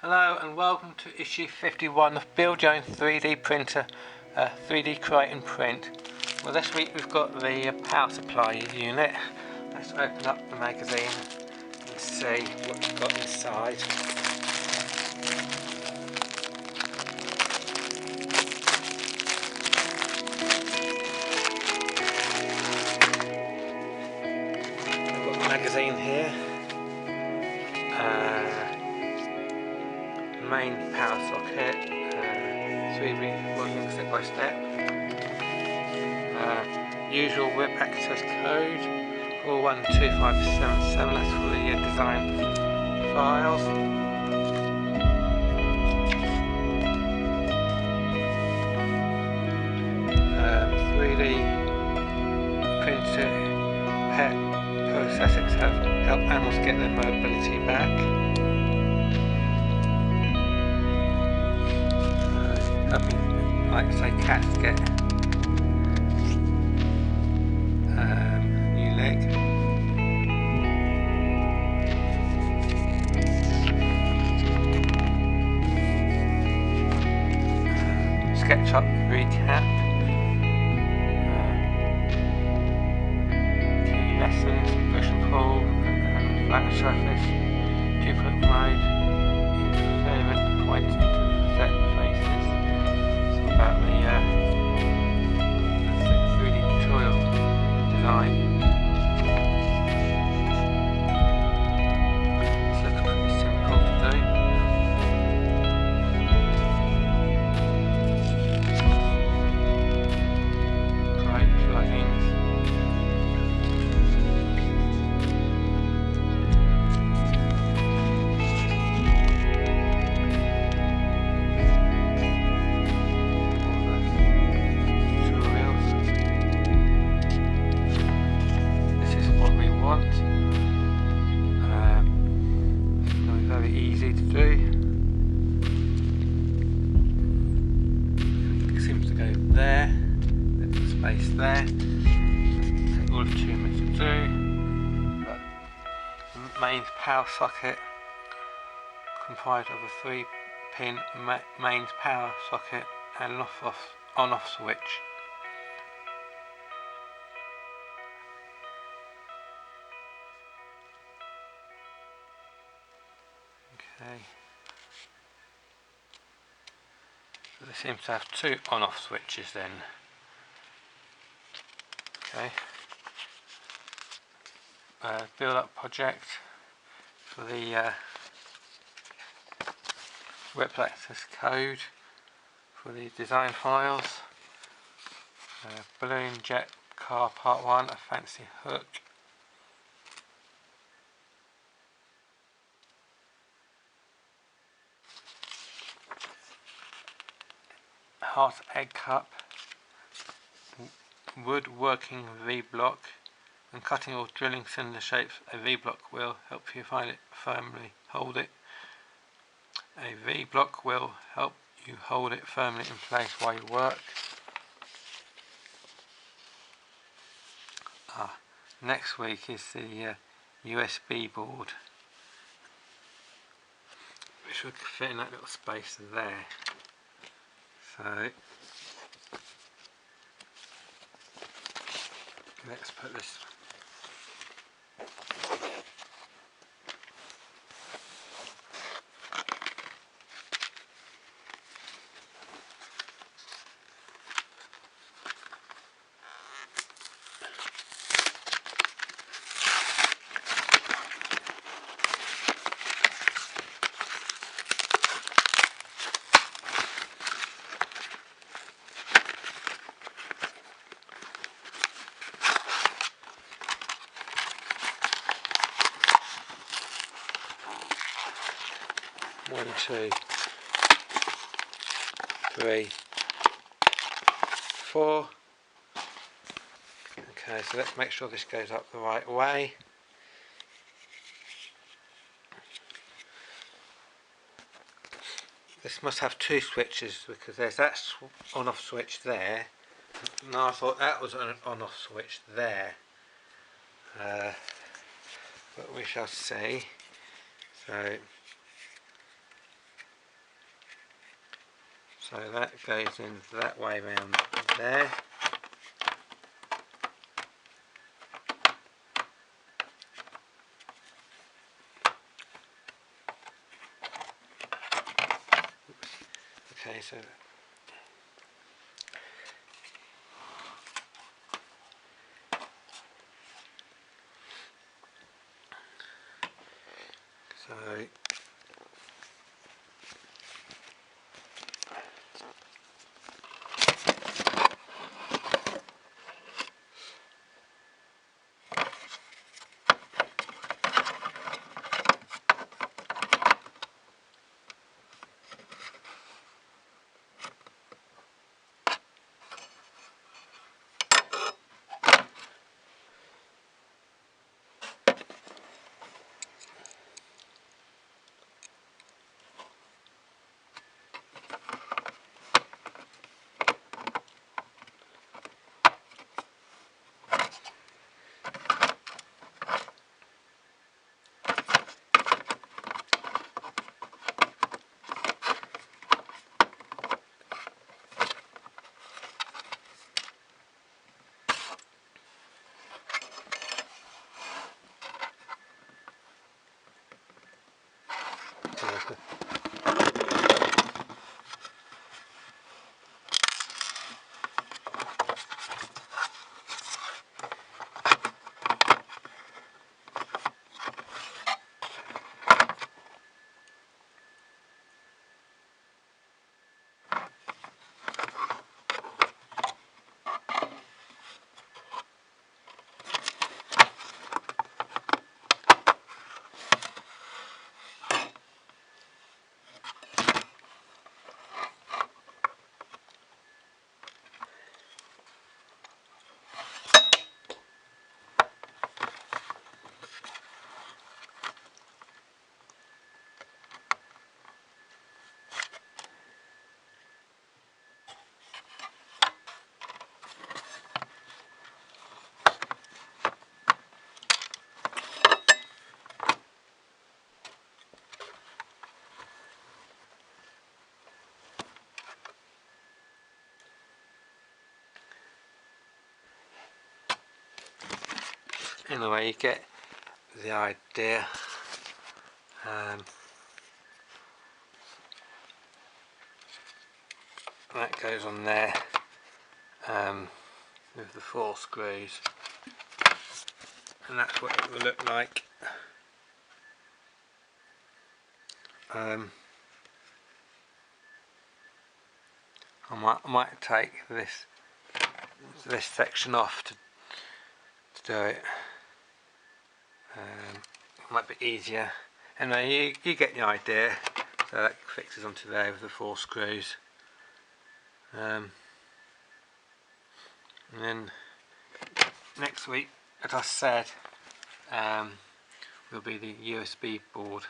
Hello and welcome to issue 51 of Bill Jones 3D printer, 3D create and print. Well, this week we've got the power supply unit. Let's open up the magazine and see what we've got inside. I've got the magazine here. Main power socket, 3D working step by step. Usual whip access code 412577, that's for the design files. 3D printed pet prosthetics have helped animals get their mobility back. Like say cats get new leg. SketchUp recap. Key lessons, push and pull, flat surface, duplicate mode, interferent points into set faces. About the 3D tutorial design. This looks pretty simple to do. Great plugins. Very easy to do. It seems to go there, there's the space there. Take all of 2 minutes to do. But the main power socket comprised of a 3-pin mains power socket and an on-off switch. Okay. So this seems to have 2 on-off switches then. Okay. Build-up project for the whip access code for the design files. Balloon jet car part 1, a fancy hook. Heart egg cup, woodworking V-block. When cutting or drilling cylinder shapes, a V-block will help you find it firmly, hold it. A V-block will help you hold it firmly in place while you work. Next week is the USB board, which would fit in that little space there. So let's put this. One, two, three, four. Okay, so let's make sure this goes up the right way. This must have 2 switches because there's that on-off switch there. No, I thought that was an on-off switch there. But we shall see. So So that goes in that way round there. Okay, so anyway, you get the idea. That goes on there with the 4 screws, and that's what it will look like. I might take this section off to do it. Might be easier. Anyway, you get the idea. So that fixes onto there with the 4 screws. And then next week, as I said, will be the USB board,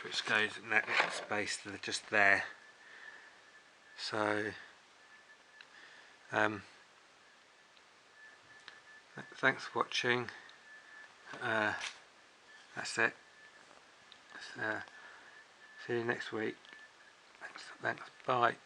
which goes in that little space just there. So thanks for watching. That's it. See you next week. Thanks. Bye.